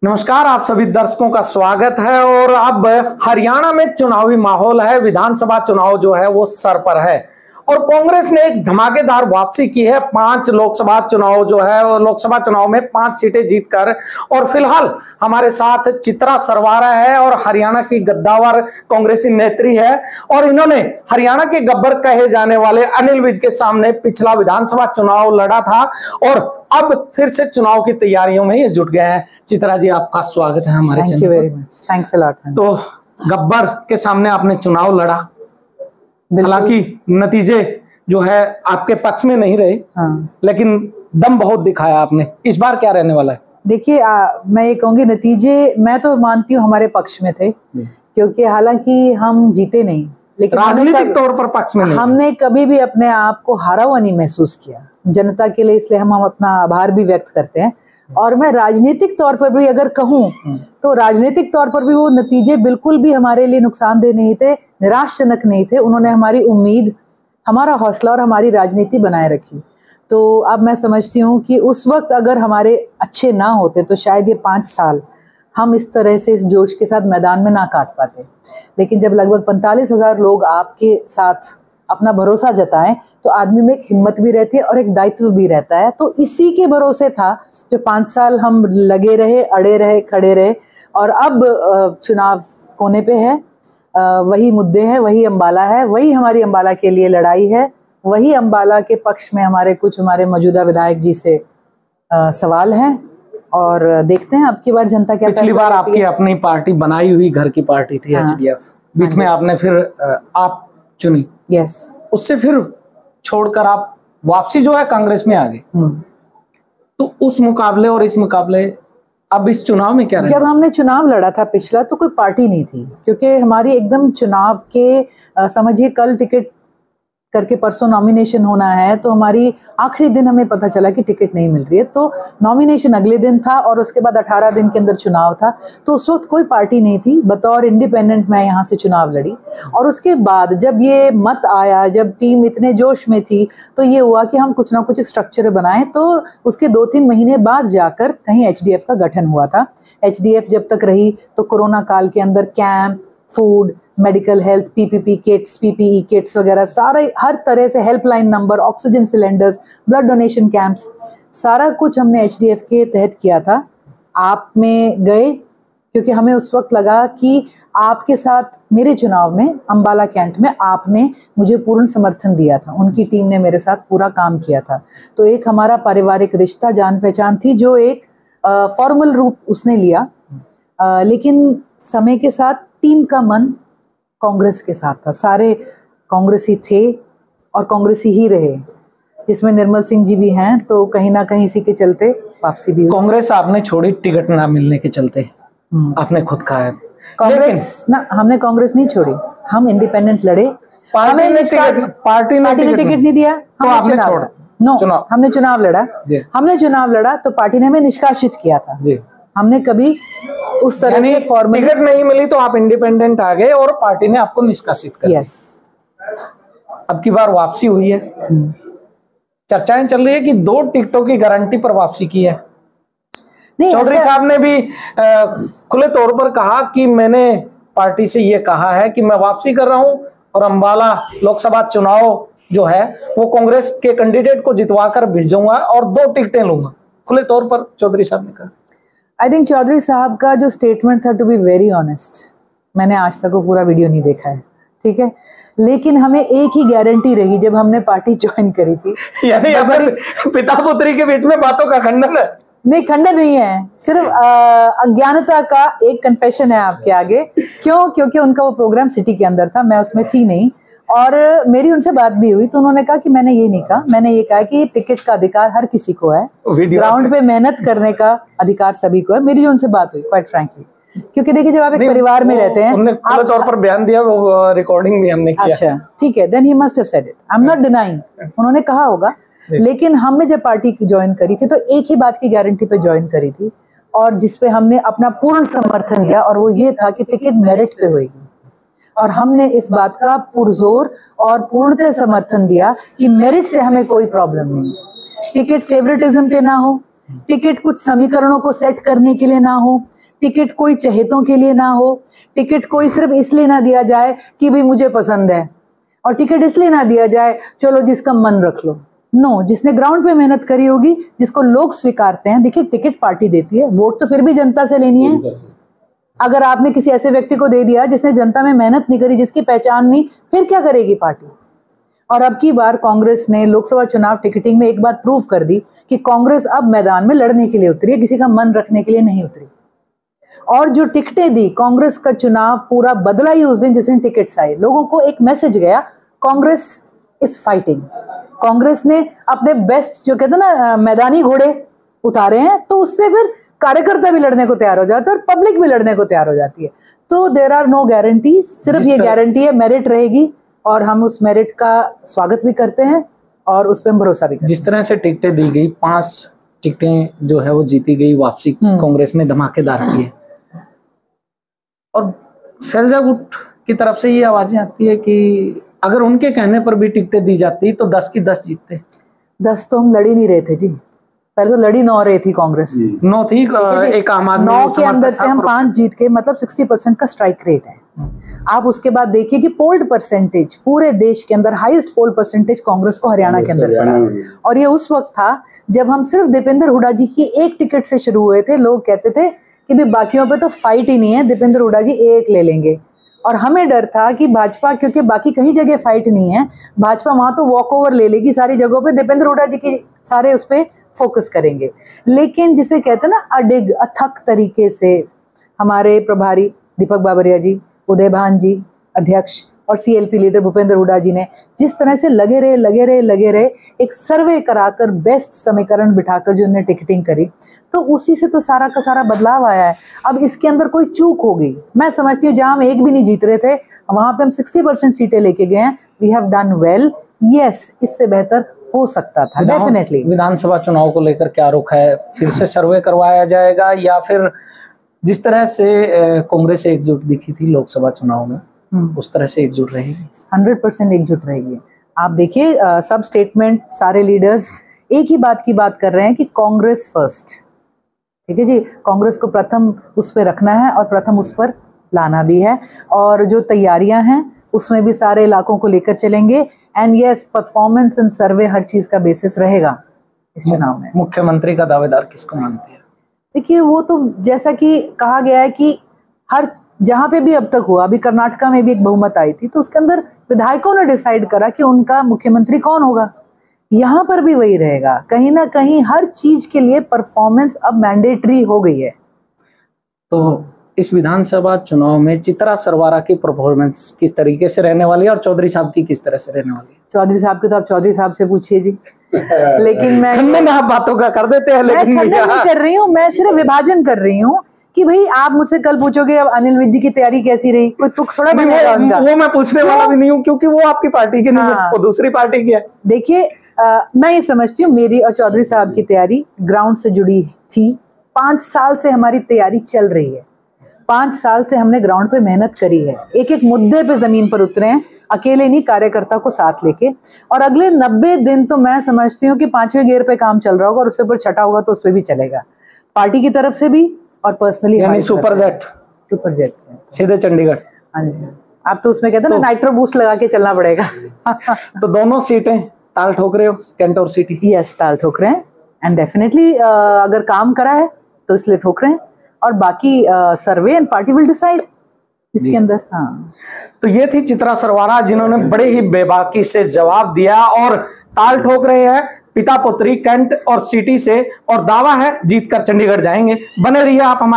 नमस्कार, आप सभी दर्शकों का स्वागत है। और अब हरियाणा में चुनावी माहौल है। विधानसभा चुनाव जो है वो सर पर है और कांग्रेस ने एक धमाकेदार वापसी की है। 5 लोकसभा चुनाव जो है वो लोकसभा चुनाव में 5 सीटें जीतकर। और फिलहाल हमारे साथ चित्रा सरवारा है और हरियाणा की गद्दावर कांग्रेसी नेत्री है और इन्होंने हरियाणा के गब्बर कहे जाने वाले अनिल विज के सामने पिछला विधानसभा चुनाव लड़ा था और अब फिर से चुनाव की तैयारियों में ये जुट गए हैं। चित्रा जी, आपका स्वागत है हमारे चैनल पर। Thank you very much, thanks a lot. तो गब्बर के सामने आपने चुनाव लड़ा, हालांकि नतीजे जो है आपके पक्ष में नहीं रहे, लेकिन दम बहुत दिखाया आपने। इस बार क्या रहने वाला है? देखिए, मैं ये कहूंगी नतीजे मैं तो मानती हूँ हमारे पक्ष में थे, क्योंकि हालांकि हम जीते नहीं, लेकिन राजनीतिक तौर पर पक्ष में नहीं। हमने कभी भी अपने आप को हारा हुआ नहीं महसूस किया जनता के लिए, इसलिए हम अपना आभार भी व्यक्त करते हैं। और मैं राजनीतिक तौर पर भी अगर कहूँ तो राजनीतिक तौर पर भी वो नतीजे बिल्कुल भी हमारे लिए नुकसानदेह नहीं थे, निराशजनक नहीं थे। उन्होंने हमारी उम्मीद, हमारा हौसला और हमारी राजनीति बनाए रखी। तो अब मैं समझती हूँ कि उस वक्त अगर हमारे अच्छे ना होते तो शायद ये 5 साल हम इस तरह से इस जोश के साथ मैदान में ना काट पाते। लेकिन जब लगभग 45,000 लोग आपके साथ अपना भरोसा जताएं तो आदमी में एक हिम्मत भी रहती है और एक दायित्व भी रहता है। तो इसी के भरोसे था जो 5 साल हम लगे रहे, अड़े रहे, खड़े रहे। और अब चुनाव कोने पे है, वही मुद्दे हैं, वही अम्बाला है, वही हमारी अम्बाला के लिए लड़ाई है, वही अम्बाला के पक्ष में हमारे मौजूदा विधायक जी से सवाल हैं। और देखते हैं अब की बार जनता क्या। पिछली बार आपकी अपनी पार्टी बनाई हुई घर की पार्टी थी, एचडीएफ, बीच में आपने फिर आप चुनी। यस, उससे फिर छोड़कर आप वापसी जो है कांग्रेस में आ गए। तो उस मुकाबले और इस मुकाबले अब इस चुनाव में क्या? जब हमने चुनाव लड़ा था पिछला तो कोई पार्टी नहीं थी, क्योंकि हमारी एकदम चुनाव के समझिए कल टिकट करके परसों नॉमिनेशन होना है, तो हमारी आखिरी दिन हमें पता चला कि टिकट नहीं मिल रही है। तो नॉमिनेशन अगले दिन था और उसके बाद 18 दिन के अंदर चुनाव था। तो उस वक्त कोई पार्टी नहीं थी, बतौर इंडिपेंडेंट मैं यहाँ से चुनाव लड़ी। और उसके बाद जब ये मत आया, जब टीम इतने जोश में थी, तो ये हुआ कि हम कुछ ना कुछ एक स्ट्रक्चर बनाएं। तो उसके 2-3 महीने बाद जाकर कहीं एचडीएफ का गठन हुआ था। एचडीएफ जब तक रही तो कोरोना काल के अंदर camp, food, medical health, PPP kits, PPE kits वगैरह सारे, हर तरह से helpline number, oxygen cylinders, blood donation camps, सारा कुछ हमने एचडीएफ के तहत किया था। आप में गए क्योंकि हमें उस वक्त लगा कि आपके साथ मेरे चुनाव में अम्बाला कैंट में आपने मुझे पूर्ण समर्थन दिया था, उनकी टीम ने मेरे साथ पूरा काम किया था। तो एक हमारा पारिवारिक रिश्ता, जान पहचान थी जो एक फॉर्मल रूप उसने लिया। लेकिन समय के साथ टीम का मन कांग्रेस के साथ था, सारे कांग्रेसी थे और कांग्रेसी ही रहे, जिसमें निर्मल सिंह जी भी हैं। तो कहीं ना कहीं इसी के चलते वापसी भी। कांग्रेस आपने छोड़ी टिकट ना मिलने के चलते, आपने खुद कहा है। कांग्रेस ना, हमने कांग्रेस नहीं छोड़ी, हम इंडिपेंडेंट लड़े। पार्टी ने टिकट नहीं दिया, हमने चुनाव लड़ा। हमने चुनाव लड़ा तो पार्टी ने हमें निष्कासित किया था। हमने कभी उस तरह से फॉर्मली टिकट नहीं मिली तो आप इंडिपेंडेंट आ गए और पार्टी ने आपको निष्कासित कर दिया। अब की बार वापसी हुई है, चर्चाएं चल रही है कि 2 टिकटों की गारंटी पर वापसी की है। चौधरी साहब ने भी खुले तौर पर कहा कि मैंने पार्टी से ये कहा है कि मैं वापसी कर रहा हूं और अम्बाला लोकसभा चुनाव जो है वो कांग्रेस के कैंडिडेट को जितवाकर भेजूंगा और 2 टिकटें लूंगा। खुले तौर पर चौधरी साहब ने कहा। आई थिंक चौधरी साहब का जो स्टेटमेंट था, टू बी वेरी ऑनेस्ट, मैंने आज तक वो पूरा वीडियो नहीं देखा है, ठीक है, लेकिन हमें एक ही गारंटी रही जब हमने पार्टी ज्वाइन करी थी। यानी पिता पुत्री के बीच में बातों का खंडन है? नहीं, खंडन नहीं है, सिर्फ अज्ञानता का एक कन्फेशन है आपके आगे। क्यों? क्योंकि उनका वो प्रोग्राम सिटी के अंदर था, मैं उसमें थी नहीं। और मेरी उनसे बात भी हुई तो उन्होंने कहा कि मैंने ये नहीं कहा, मैंने ये कहा कि टिकट का अधिकार हर किसी को है, ग्राउंड पे मेहनत करने का अधिकार सभी को है। मेरी जो उनसे बात हुई, क्वाइट फ्रैंकली, क्योंकि देखिए जब आप एक परिवार में रहते हैं, उन्होंने खुले तौर पर बयान दिया, वो रिकॉर्डिंग भी हमने किया। अच्छा, ठीक है, then he must have said it, I am not denying, उन्होंने कहा होगा। लेकिन हमने जब पार्टी ज्वाइन करी थी तो एक ही बात की गारंटी पे ज्वाइन करी थी और जिसपे हमने अपना पूर्ण समर्थन दिया, और वो ये था कि टिकट मेरिट पे होगी। और हमने इस बात का पुरजोर और पूर्णतः समर्थन दिया कि मेरिट से हमें कोई प्रॉब्लम नहीं, टिकट फेवरेटिज्म पे ना हो, टिकट कुछ समीकरणों को सेट करने के लिए ना हो, टिकट कोई चहेतों के लिए ना हो, टिकट कोई सिर्फ इसलिए ना दिया जाए कि भाई मुझे पसंद है, और टिकट इसलिए ना दिया जाए चलो जिसका मन रख लो। नो, जिसने ग्राउंड पे मेहनत करी होगी, जिसको लोग स्वीकारते हैं। देखिए, टिकट पार्टी देती है, वोट तो फिर भी जनता से लेनी है। अगर आपने किसी ऐसे व्यक्ति को दे दिया जिसने जनता में मेहनत नहीं करी, जिसकी पहचान नहीं, फिर क्या करेगी पार्टी? और अब की बार कांग्रेस ने लोकसभा चुनाव टिकटिंग में एक बार प्रूव कर दी कि कांग्रेस अब मैदान में लड़ने के लिए उतरी है, किसी का मन रखने के लिए नहीं उतरी। और जो टिकटें दी, कांग्रेस का चुनाव पूरा बदला ही उस दिन जिस दिन टिकट्स आए। लोगों को एक मैसेज गया, कांग्रेस इज फाइटिंग। कांग्रेस ने अपने बेस्ट, जो कहते हैं ना, मैदानी घोड़े उतारे हैं, तो उससे फिर कार्यकर्ता भी लड़ने को तैयार हो जाता है और पब्लिक भी लड़ने को तैयार हो जाती है। तो देयर आर नो गारंटीज, सिर्फ ये गारंटी है मेरिट रहेगी, और हम उस मेरिट का स्वागत भी करते हैं और उस पर हम भरोसा भी करते हैं। जिस तरह से टिकटें दी गई, 5 टिकटें जो है वो जीती गई, वापसी कांग्रेस ने धमाकेदार की है। और शैलजा गुट की तरफ से ये आवाजें आती है कि अगर उनके कहने पर भी टिकटें दी जाती तो 10 की 10 जीतते। 10 तो हम लड़ ही नहीं रहे थे जी, पहले तो लड़ी 9 रही थी कांग्रेस, 9 थी, एक आम आदमी 9 के अंदर से हम 5 जीत के, मतलब 60% का स्ट्राइक रेट है। आप उसके बाद देखिए कि पोल्ड परसेंटेज पूरे देश के अंदर हाईएस्ट पोल्ड परसेंटेज कांग्रेस को हरियाणा के अंदर पड़ा, और ये उस वक्त था जब हम सिर्फ दीपेंद्र हुड्डा जी की एक टिकट से शुरू हुए थे। लोग कहते थे कि भी बाकियों पे तो फाइट ही नहीं है, दीपेंद्र हुड्डा जी एक ले लेंगे, और हमें डर था कि भाजपा, क्योंकि बाकी कहीं जगह फाइट नहीं है, भाजपा वहां तो वॉक ओवर ले लेगी सारी जगहों पे, दीपेंद्र हुड्डा जी की सारे उस पर फोकस करेंगे। लेकिन जिसे कहते हैं ना, अडिग अथक तरीके से हमारे प्रभारी दीपक बाबरिया जी, उदय भान जी अध्यक्ष, और सीएलपी लीडर भूपेंद्र हुड्डा जी ने जिस तरह से लगे रहे, एक सर्वे कराकर बेस्ट समीकरण बिठाकर जो उन्होंने टिकटिंग करी, तो उसी से तो सारा का सारा बदलाव आया है। अब इसके अंदर कोई चूक हो गई, मैं समझती हूँ जहां हम एक भी नहीं जीत रहे थे, वहां पे हम 60% सीटें लेके गए हैं। We have done well. Yes, इससे बेहतर हो सकता था डेफिनेटली। विधानसभा चुनाव को लेकर क्या रुख है? फिर से सर्वे करवाया जाएगा, या फिर जिस तरह से कांग्रेस एकजुट दिखी थी लोकसभा चुनाव में, उस तरह से एकजुट रहेगी? 100% एकजुट रहेगी। आप देखिए, सब स्टेटमेंट सारे लीडर्स एक ही बात की बात कर रहे हैं कि कांग्रेस फर्स्ट। ठीक है जी, कांग्रेस को प्रथम उस पर रखना है और प्रथम उस पर लाना भी है, और जो तैयारियां हैं उसमें भी सारे इलाकों को लेकर चलेंगे। And yes, performance and survey हर चीज का बेसिस रहेगा इस चुनाव में। मुख्यमंत्री का दावेदार किसको मानती है? देखिए, वो तो जैसा कि कहा गया है कि हर जहां पे भी अब तक हुआ, अभी कर्नाटका में भी एक बहुमत आई थी, तो उसके अंदर विधायकों ने डिसाइड करा कि उनका मुख्यमंत्री कौन होगा। यहाँ पर भी वही रहेगा, कहीं ना कहीं हर चीज के लिए परफॉर्मेंस अब मैंडेटरी हो गई है। तो इस विधानसभा चुनाव में चित्रा सरवारा की परफॉर्मेंस किस तरीके से रहने वाली है, और चौधरी साहब की किस तरह से रहने वाली है? चौधरी साहब की तो आप चौधरी साहब से पूछिए जी। लेकिन मैं खंडन आप बातों का कर देते हैं, लेकिन मैं खंडन नहीं कर रही हूँ, मैं सिर्फ विभाजन कर रही हूँ कि भाई आप मुझसे कल पूछोगे अब अनिल विज जी की तैयारी कैसी रही, कोई तुक थोड़ा बनेगा उनका। वो मैं पूछने वाला भी नहीं हूँ, क्योंकि वो आपकी पार्टी की नहीं है, वो दूसरी पार्टी की है। देखिए, मैं ये समझती हूँ मेरी और चौधरी साहब की तैयारी ग्राउंड से जुड़ी थी। 5 साल से हमारी तैयारी चल रही है, 5 साल से हमने ग्राउंड पे मेहनत करी है, एक एक मुद्दे पे जमीन पर उतरे हैं, अकेले नहीं, कार्यकर्ता को साथ लेके। और अगले 90 दिन तो मैं समझती हूँ कि 5वें गियर पे काम चल रहा होगा, और उससे ऊपर छठा होगा तो उस पर भी चलेगा, पार्टी की तरफ से भी और पर्सनली। यानी सुपर जेट सीधे चंडीगढ़। हाँ जी, आप तो उसमें कहते हैं ना, नाइट्रो बूस्ट लगा के चलना पड़ेगा। तो दोनों सीटें ताल ठोक रहे हो, कैंट और सिटी? यस, ताल ठोक रहे हैं, एंड डेफिनेटली अगर काम करा है तो इसलिए ठोक रहे हैं, और बाकी survey and party will decide इसके अंदर। हाँ, तो ये थी चित्रा सरवारा, जिन्होंने बड़े ही बेबाकी से जवाब दिया और ताल ठोक रहे हैं पिता पुत्री कैंट और सिटी से, और दावा है जीतकर चंडीगढ़ जाएंगे। बने रहिए आप हमारे